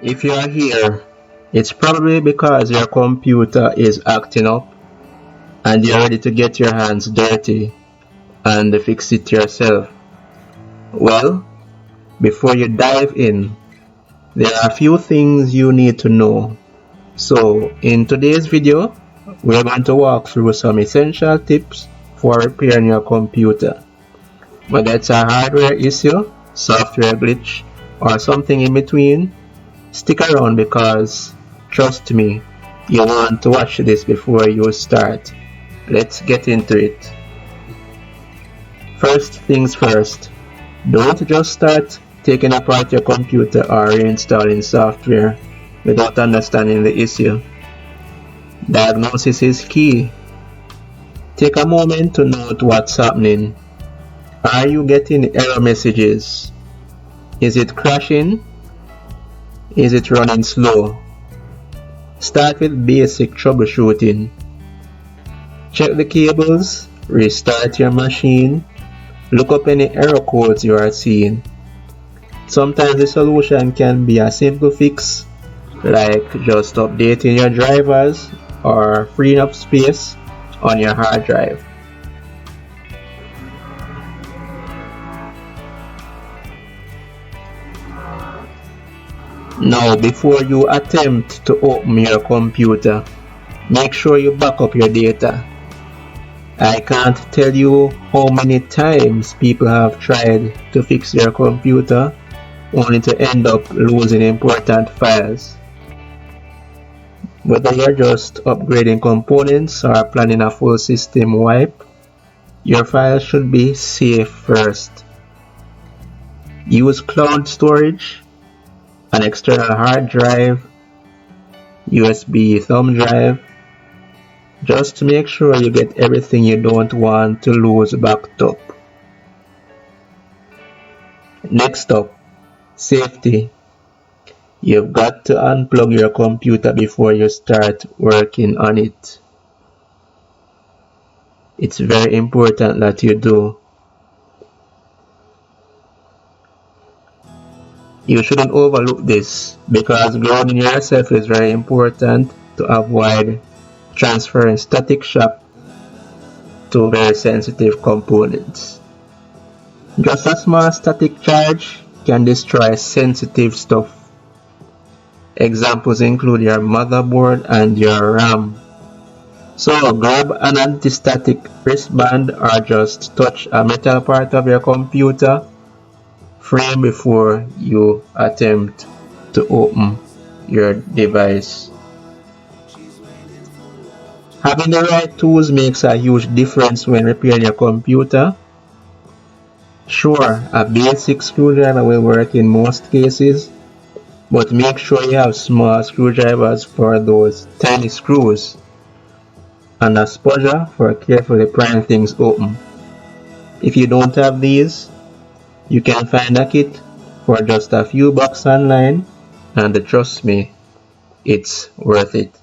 If you are here, it's probably because your computer is acting up and you're ready to get your hands dirty and fix it yourself. Well, before you dive in, there are a few things you need to know. So, in today's video, we're going to walk through some essential tips for repairing your computer. Whether it's a hardware issue, software glitch, or something in between, stick around because, trust me, you want to watch this before you start. Let's get into it. First things first, don't just start taking apart your computer or reinstalling software without understanding the issue. Diagnosis is key. Take a moment to note what's happening. Are you getting error messages? Is it crashing? Is it running slow? Start with basic troubleshooting. Check the cables, restart your machine, look up any error codes you are seeing. Sometimes the solution can be a simple fix, like just updating your drivers or freeing up space on your hard drive. Now, before you attempt to open your computer, make sure you back up your data. I can't tell you how many times people have tried to fix their computer only to end up losing important files. Whether you're just upgrading components or planning a full system wipe, your files should be safe first. Use cloud storage, an external hard drive, USB thumb drive, just to make sure you get everything you don't want to lose backed up. Next up, safety. You've got to unplug your computer before you start working on it. It's very important that you do. You shouldn't overlook this because grounding yourself is very important to avoid transferring static shock to very sensitive components. Just a small static charge can destroy sensitive stuff. Examples include your motherboard and your RAM. So grab an anti-static wristband or just touch a metal part of your computer frame before you attempt to open your device. Having the right tools makes a huge difference when repairing your computer. Sure, a basic screwdriver will work in most cases, but make sure you have small screwdrivers for those tiny screws and a spudger for carefully prying things open. If you don't have these, you can find a kit for just a few bucks online, and trust me, it's worth it.